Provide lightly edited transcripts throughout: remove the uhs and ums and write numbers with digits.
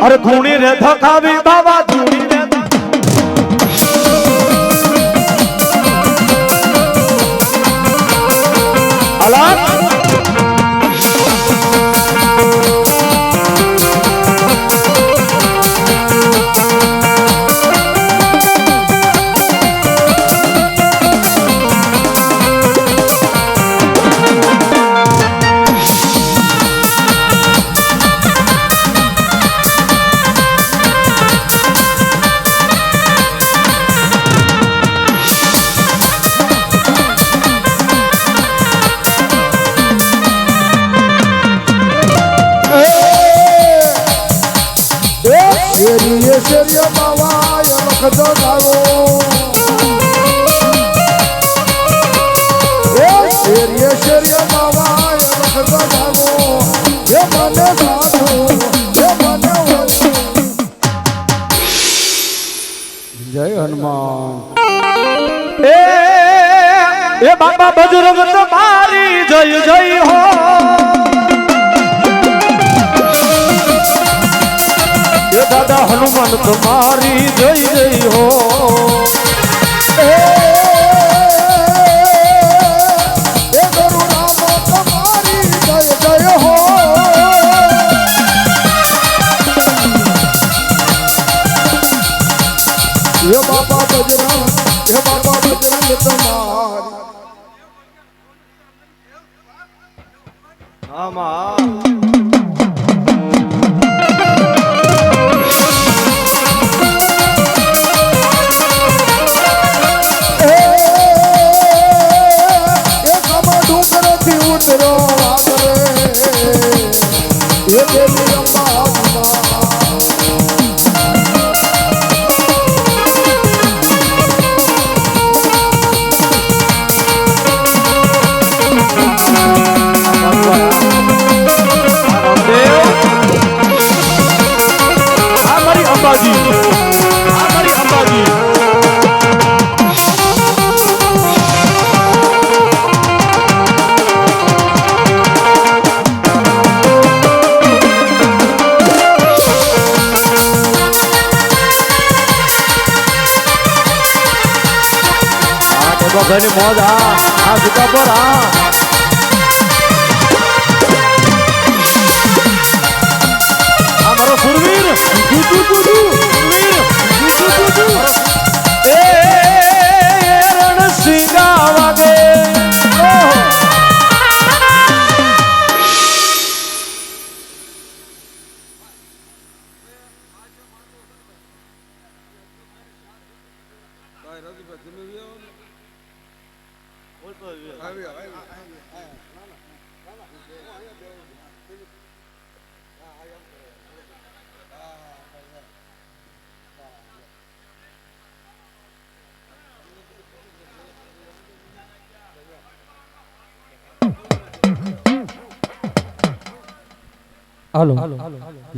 અરે ધૂણી રે ધખાવી બાબા ધૂણી રે અલા શેરીય બાવા લખતો ગાવો શેરીય બાવા લખતો ગાવો એ મને સાધુ એ મને જય હનુમાન એ બાબા બજરંગ તમારી જય જય હો દાદા હનુમાન તમારી જય જય હો એ ગરુડા તમારી જય જય હો એ બાબા બજરંગ તમારી આમાં ઘણી મોજ આ જુકા પર મારો સુરવીર એ રણસિંગા વાગે હાલો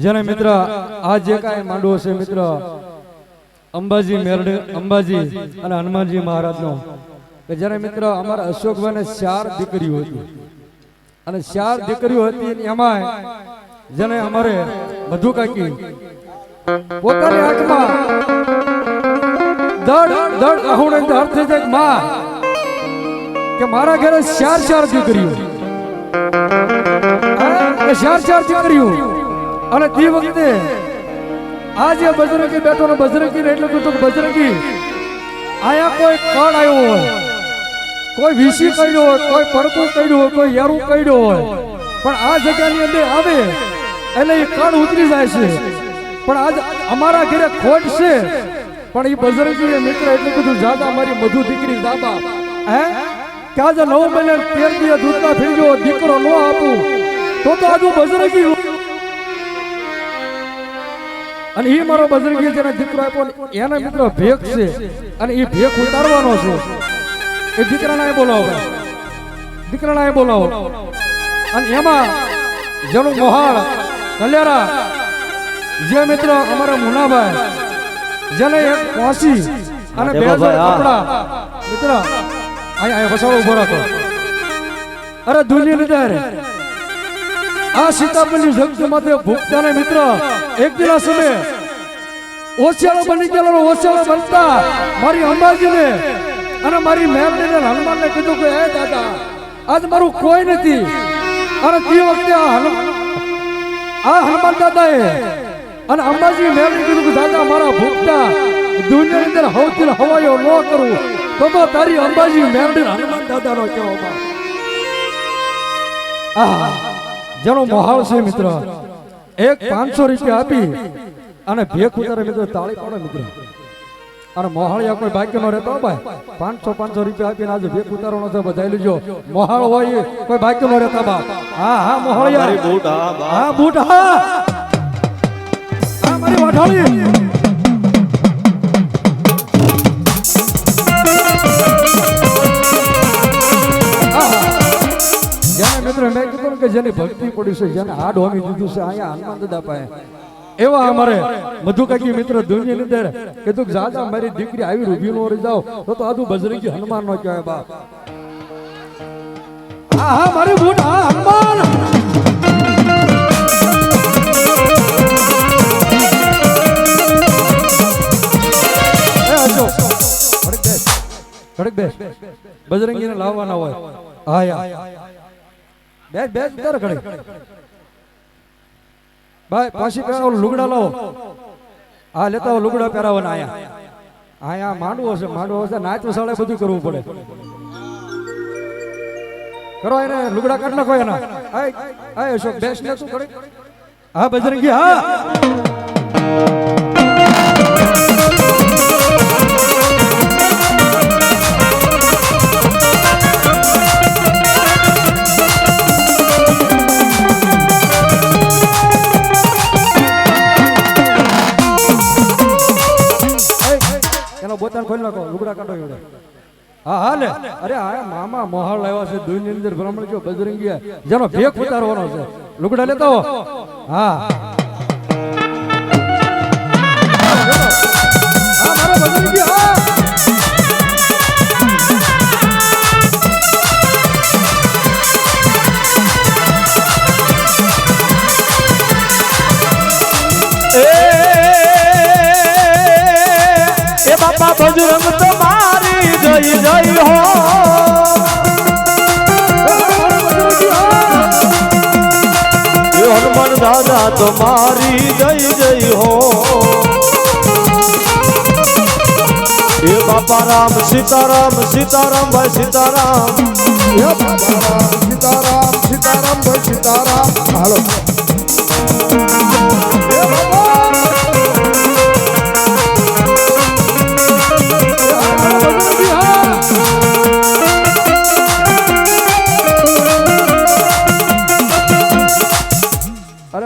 જેને મિત્ર આ જે કાંઈ માંડવો છે મિત્ર અંબાજી મેરડ અંબાજી અને હનુમાનજી મહારાજનો કે જ્યારે મિત્ર અમારા અશોકભાઈને 4 દીકરીઓ હતી અને 4 દીકરીઓ હતી એમાં જેને અમારે મધુ કાકી પોતાની આંખમાં દડ દડ આહુડે ધર થઈ જાય માં કે મારા ઘરે 4 દીકરીઓ ચાર દીકરીઓ અને તે વખતે આજે બજરંગી બેઠો ને બજરંગી એટલે કીધું બજરંગી આયા કોઈ કડ આવ્યો હોય કોઈ વીસી કર્યો હોય કોઈ પડકું કર્યું હોય કોઈ યારું કર્યો હોય પણ આ જગ્યાની અંદર આવે એટલે એ કડ ઉતરી જાય છે પણ આજ અમારા ઘરે ખોટ છે પણ એ બજરંગી મિત્ર એટલે કીધું જાદા મારી મધુ દીકરી દાબા હે કે આજે 9 મહિને 13 દિવસ દૂધના થઈ ગયો દીકરો ન આપું તો આજુ બજરંગી અને એ મારો બજરંગી જેને દીકરો આપ્યો એના મિત્રો ભેખ છે અને એ ભેખ ઉતારવાનો છે એ દીકરાને બોલાવો અને એમાં જેનું મોહાળ કલ્યારા જે મિત્ર અમારા મુનાભાઈ જેને એક કોસી અને 2000 કપડા મિત્ર અહીંયા વસાવો ઉભો રાખો અરે દુનિયા ની આ સીતાપુરની જંગ માથે ભૂખતાને મિત્ર એક દિના સમય ઓછિયાળો બની ગયેલો ઓછિયાળો બનતા મારી અંબાજીને અને મારી મેરડીને હનુમાનને કીધું કે હે દાદા આજ મારું કોઈ નથી અને તે વખતે આ હનુમાન દાદાએ અને અંબાજી મેરડી કીધું કે દાદા મારા ભૂખતા દુનિયાની અંદર હવથી હવાયો ન કરું તો તારી અંબાજી મેરડી હનુમાન દાદાનો કહેવામાં જેનો મોહાળ છે મિત્ર એક 500 રૂપિયા આપી અને ભેખ ઉતારે મિત્ર તાળી પાડો મિત્ર અને મોહાળિયા કોઈ બાકી નો રહેતો ભાઈ 500 રૂપિયા આપીને આજે ભેખ ઉતારવાનો છે બધાઈ લેજો મોહાળ હોય કોઈ બાકી નો રહેતા બા હા મોહાળિયા હા બૂટ હા મારી વાઢાળી મિત્રો મેં કીધું કે જેની ભક્તિ પડી છે જેને હાડ હોમી દીધું છે અહીંયા હનુમાન દાદા પાસે એવા અમારે મધુકાકી મિત્ર દુનિયાની અંદર કીધું કે જાજા મારી દીકરી આવી ઊભી નો રહી જાવ તો આદુ બજરંગી હનુમાન નો કહેવાય બાપ હા મારી બૂટ હા હનુમાન ઘડીક બેસ બજરંગીને લાવવાના હોય હા બેસ ઉતાર ઘડી ભાઈ પાછી પહેરાવો લુગડા લાવો હા લેતા આવો લુગડા પહેરાવવાના આયા માંડવો હશે નાચ વસાડે બધું કરવું પડે કરો એને લુગડા કાઢ નાખો એના આ અશોક બેસ ને તું ઘડી હા બજરંગી હા બોતાન ખોલી નાખો લુગડા કાઢો એવડે હા લે અરે આ મામા મોહાળ લાવ્યા છે દુનિયાની અંદર બ્રાહ્મણ જો બજરંગી જેનો ભેખ ઉતારવાનો છે લુગડા લેતા હો હા મારા બજરંગી હા બાપા બજરંગ તમારી જય જય હો હનુમાન દાદા તમારી જય જય હો એ બાપા રામ સીતારામ સીતારામ ભાઈ સીતારામ સીતારામ ભાઈ સીતારામ હાલો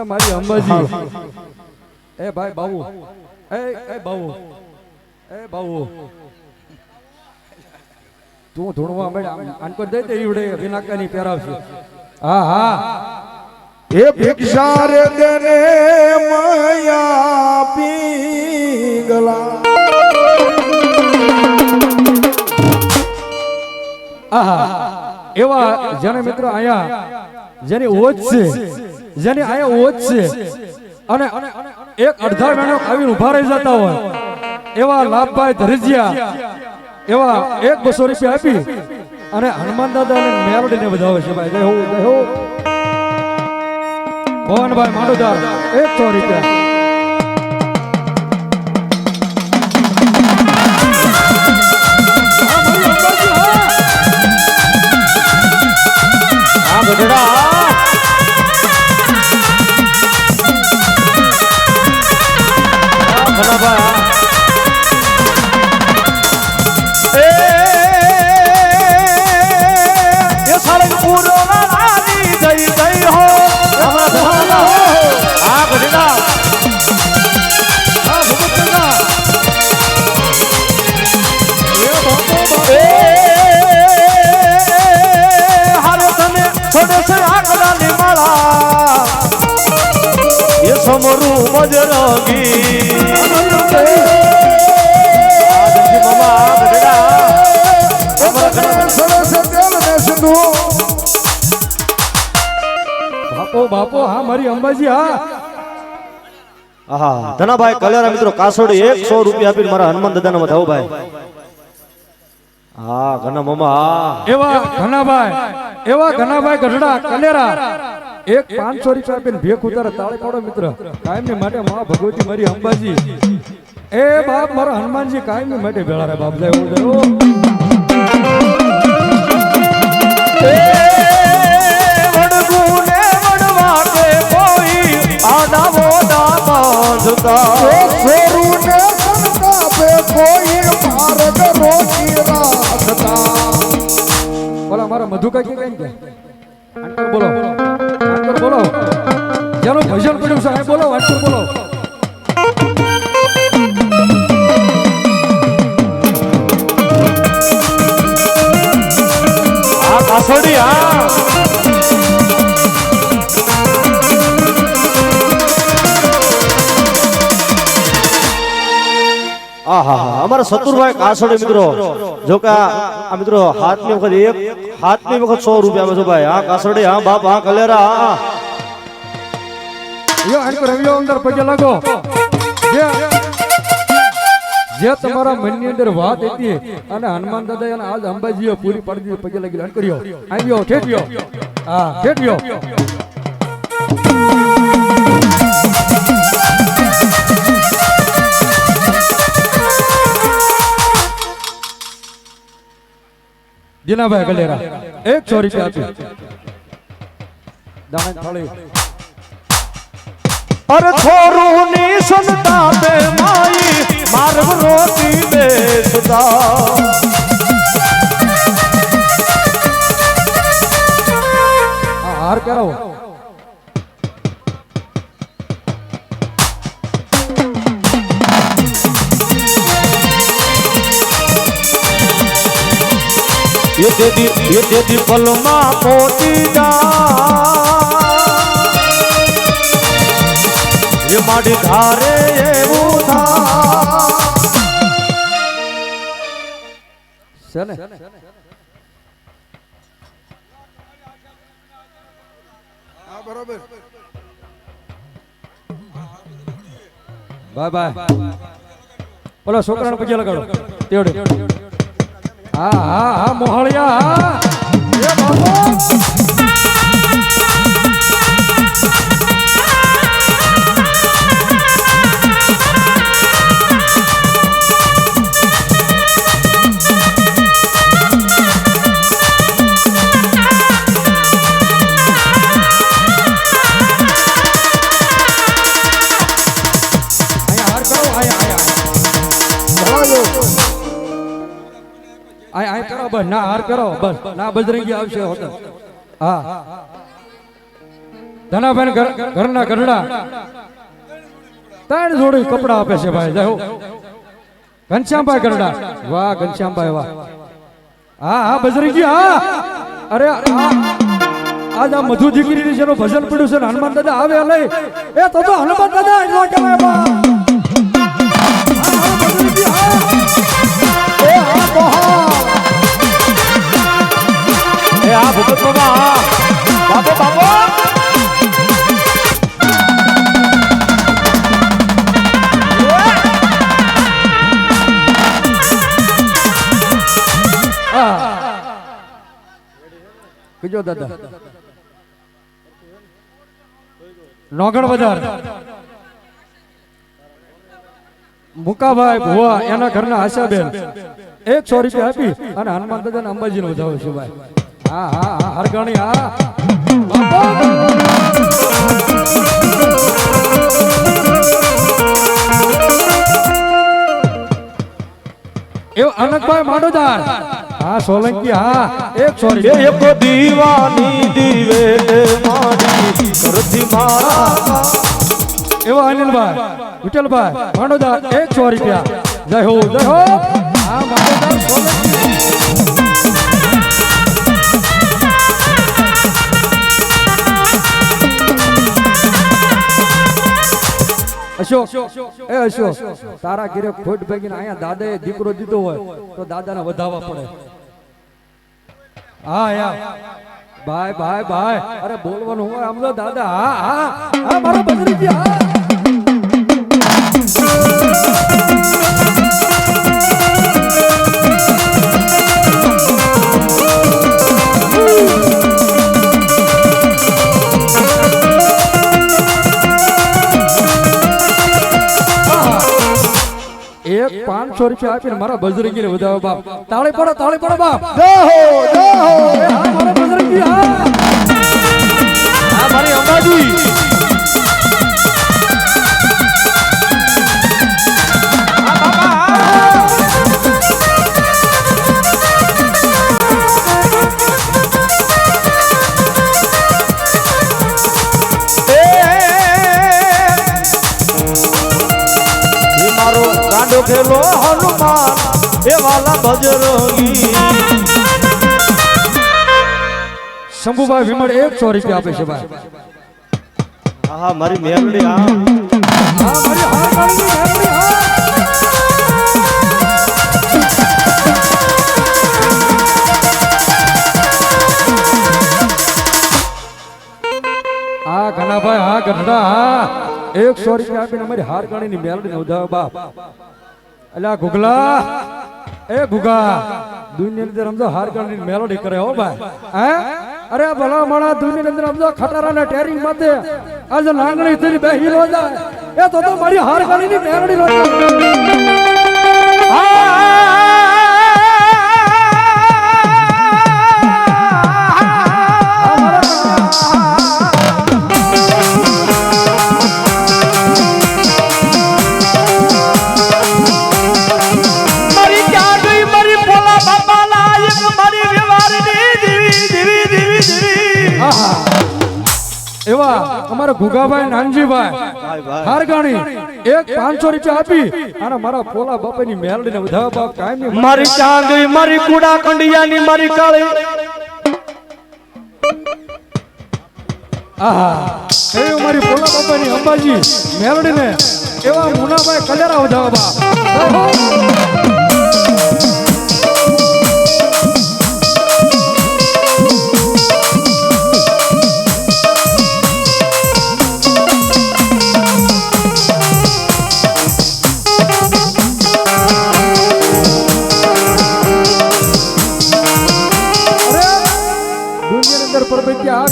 મારી અંબાજી એ ભાઈ બાબુ એ બાબુ એ બાબુ તું ધૂણવા મળે આન પર દે દે ઈવડે વિનાકાની પહેરાવશે હા એ ભિક્ષા રે દેને માયા પીગલા એવા જેને મિત્ર આયા જેની ઓજ છે જેની આયા ઓજ છે અને એક અડધા મહિનો આવીને ઉભા રહી જતા હોય એવા લાભભાઈ ધરજીયા એવા 100-200 રૂપિયા આપી અને હનુમાન દાદા ને મેરડીને વધાવે છે ભાઈ જય હો ભવનભાઈ માંડોદાર 100 રૂપિયા સમરું બજરંગી ઓ બાપો હા મારી અંબાજી હા આહા ધનાભાઈ કલેરા મિત્રો કાસોડી 100 રૂપિયા આપીને મારા હનુમાન દાદાને વધાવો ભાઈ. હા ઘના મામા હા એવા ઘનાભાઈ ગઢડા કલેરા એક 500 રૂપિયા આપીને ભેખ ઉતારે તાળે પાડો મિત્ર કાયમની માટે માં ભગવતી મારી અંબાજી એ બાપ મારા હનુમાનજી કાયમની માટે ભેળા રે બાપ જય હો જય હો. વડગુને વડવા કે કોઈ આડાવો દાબાંધતા સોરુને સંતાપે કોઈ માર્ગ રોકી રાખતા. બોલા મારા મધુ કાકી કઈ કે આંકર બોલો જેનું ભજન પડ્યું છે બોલો આંકર બોલો. આ કાસોડી હા આહા અમારા સતુરભાઈ કાસોડી મિત્રો જો કે આ મિત્રો હાથની વખત 100 રૂપિયા આપે છે ભાઈ. હા કાસોડી હા બાપ હા કલેરા હા યો આંકર આવ્યો અંદર પગે લાગો જે તમારા મનની અંદર વાત હતી અને હનુમાન દાદા અને આજ અંબાજીએ પૂરી પાડી દીધી પગે લાગી અન કર્યો આવ્યો ઠેઠ્યો હા ઠેઠ્યો. દીનાભાઈ કલેરા 100 રૂપિયા આપી દાન થાળી. અરે થોરું ની સંતાપે માઈ માર્ગ રોતી બેસતા હાર કરાવો ये देदी पलमा मोती જા ये माડી ધારે એવું થા છે ને હા બરોબર. બાય બાય બોલો છોકરાને પગે લગાડો તેવડે હા હા હા મોહળિયા હા એ બાપો આય કરો બસ ના હાર કરો બસ ના બજરંગી આવશે હોતા હા ધનાભાઈ ઘરના ગરડા 3 જોડી કપડા આપે છે ભાઈ જાઓ ઘનશ્યામભાઈ ગરડા વાહ ઘનશ્યામભાઈ વાહ હા હા બજરંગી હા અરે આજ આ મધુ દીકરીની જેનો ભજન પડ્યું છે હનુમાન દાદા આવે લઈ એ તો હનુમાન દાદા એટલો કહેવાય બા હા બજરંગી હા એ હા બહા એ આ ભગત બાબા બાબો બાબો બીજો દાદા નોગણ બજાર મુકાભાઈ ભુવા એના ઘરના આશાબેન 100 રૂપિયા આપી અને હનુમાન દાદા ને અંબાજી નો વધાવો છે ભાઈ હા હા હા હરગાણી હા એવો અનંતભાઈ માંડોદાર હા સોલંકી હા 100 રૂપિયા એક દીવાની દીવે મારી કરતી મારા એવો અનિલભાઈ વિઠ્ઠલભાઈ માંડોદાર 100 રૂપિયા જય હો હા માંડોદાર સોલંકી અશોક એ અશોક તારા ઘરે ખોટ ભેગીને અહીંયા દાદાએ દીકરો દીધો હોય તો દાદાને વધાવવા પડે હા યાર ભાઈ ભાઈ ભાઈ અરે બોલવાનું હોય આમ તો દાદા હા હા હા મારો બજરંગી હા એક 500 રૂપિયા આપીને મારા બજરંગીને વધાવો બાપ તાળી પડો બાપ જય હો હા મારા બજરંગી હા મારી અંબાજી ખેલો હનુમાન એ વાલા બજરંગી શંભુભાઈ વિમળ 100 રૂપિયા આપે છે ભાઈ હા મારી મેલડી હા મારી હારકાળીની મેલડી હા ઘનાભાઈ હા ગઢડા હા 100 રૂપિયા આપીને અમારી હારકાળીની મેલડી નો ઉધાર બાપ અલા ગુગલા એ ગુગા દુનિયાની અંદર સમજો હારકાળીની મેલોડી કરે હો ભાઈ હે અરે ભલા માણા દુનિયાની અંદર સમજો ખટારાના ટેરિંગ માથે આજે લાંગણી થઈ બેહી લો જાય એ તો મારી હારકાળીની મેલોડી લો એવા અમારા ગુગાભાઈ નાનજીભાઈ હારગાણી એક 500 રૂપિયા આપી અને મારા પોલા બાપાની મેલડીને વધાવા બાપ કાયમી મારી ચાંદઈ મારી કુડા કંડિયાની મારી કાળી આહા એ મારી પોલા બાપાની અંબાજી મેલડીને એવા મુનાભાઈ કલેરા વધાવા બાપ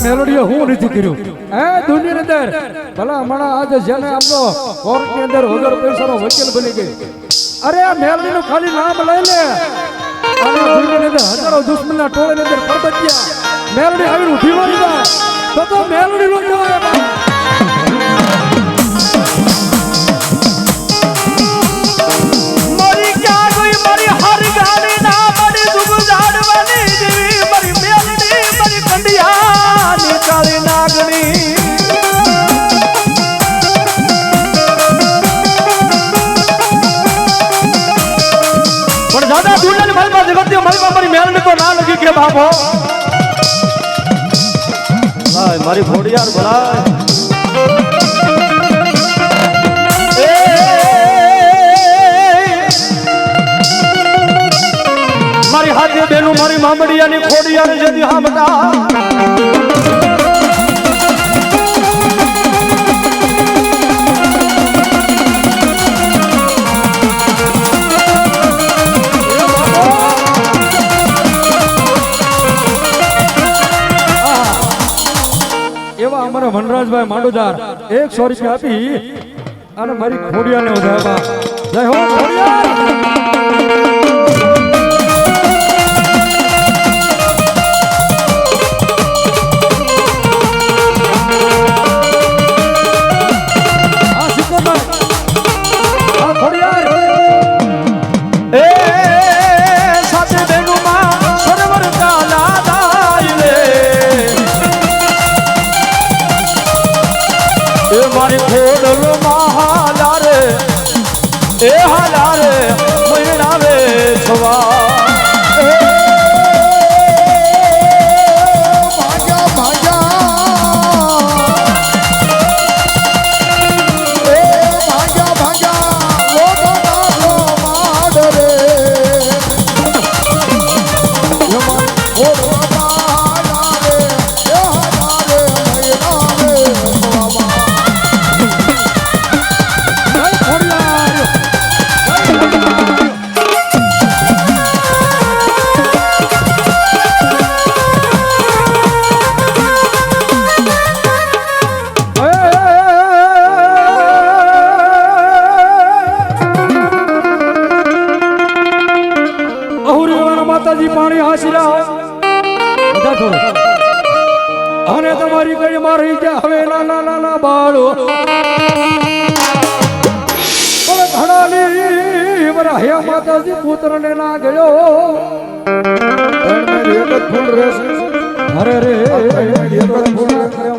મેલોડીઓ હું નથી કર્યું હે દુનિયાની અંદર ભલા હમણાં આજે જેને આપણો કોર્ટની અંદર વગર પૈસાનો વકીલ બની ગઈ અરે આ મેલોડીનું ખાલી નામ લઈ લે અને દુનિયાની અંદર હજારો દુશ્મનના ટોળાની અંદર પરબત્યા મેલોડી આવીને ઊભી મળી જાય તો મેલોડી નો કહેવાય મારી ક્યાં ગઈ મારી હારગાણી ના મારી દુગ જાડવાની દેવી મારી મેલડી મારી કંડિયા કાળી નાગણી પણ દાદા દુનિયાની માલમાં જગતની માલમાં મારી મેલડી તો ના લગી કે બાપો ભાઈ મારી ભોડિયાર ભલાય મારી હાથે બેનું મારી મામડિયાની ખોડિયાની જદી હામડા એવા અમારા વનરાજભાઈ માંડોદાર 100 રૂપિયા આપી અને મારી ખોડિયાને વધારવા જય હો ખોડિયાર મારી ખોડલ મહાલા રે એ હાલા રે મહિના રે છવા કરી મારી ગયા હવે નાના નાના બાળો ઘણાની મારા હે માતાજી પુત્રને ના ગયો એક જ ફૂલ રહેશે અરે રે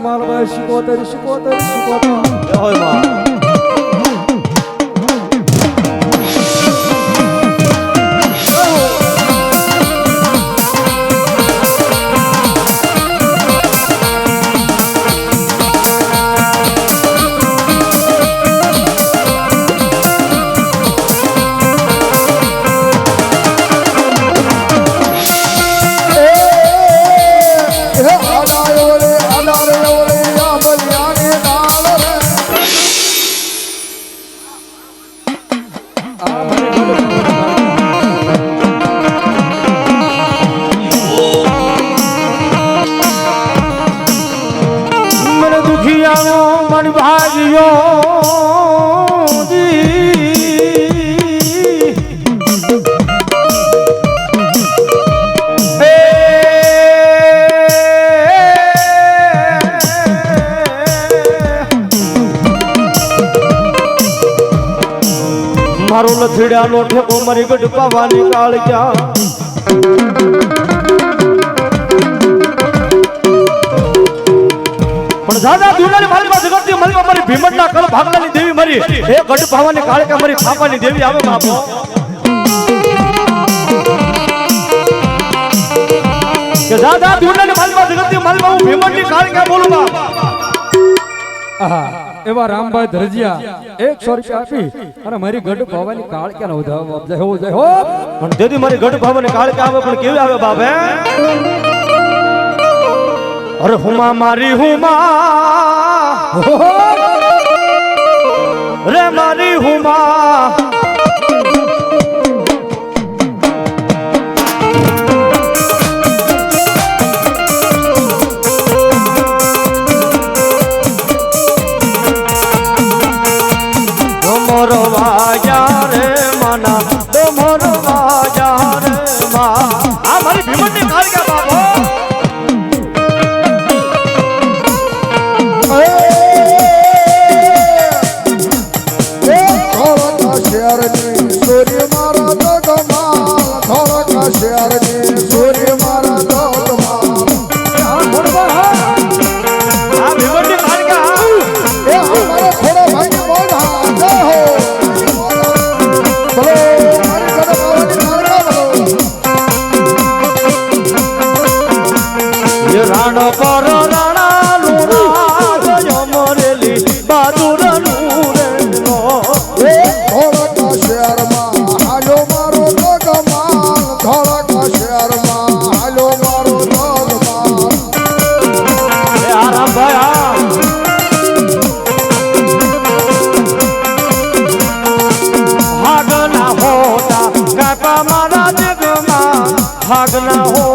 માલભાઈ શીખોતર શીખોતર શીખોતર જય હોય માં મન ભાગ્યો મારો લથડિયાનો ઠેકો મારી ગઢ પાવાની કાળ ક્યાં પણ દાદા દુનિયાની મારી પાસે જગતની મારી મારી ભીમટના કળ ભાગલાની દેવી મારી એ ગઢ ભાવાની કાળ કે મારી ફાફાની દેવી આવે બાપો કે દાદા દુનિયાની મારી પાસે જગતની મારી હું ભીમટની કાળ કે બોલું બાપ આહા એવા રામભાઈ ધરજીયા 100 રૂપિયા આપી અને મારી ગઢ ભાવાની કાળ કે જય હો પણ દેદી મારી ગઢ ભાવાની કાળ કે આવે પણ કેવી આવે બાપ હે અરે હુમા મારી હુમા રે મારી હુમા ડોમરો વાજા રે માના ડોમરો વાજા રે મા આ મારી ભીમટની કાળ કે બાપો સૂર્ય મારા તો કમાલ થોડા શહેરની સૂર્ય મારા તો કમાલ આ ભીમટની કાળ કે એ અમારો થોડો ભાઈ બોલ હા જય હો બોલો મારી ગઢ ભાવાની કાળ ये राण पर राणा लूरा यमरेली बहादुर नूरे नो એ થોડા શહેરમાં હાલો મારો તો કમાલ થોડા શહેરમાં હાલો મારો તો કમાલ ए आराम भया भागना होता काका मारा जगमा भागना हो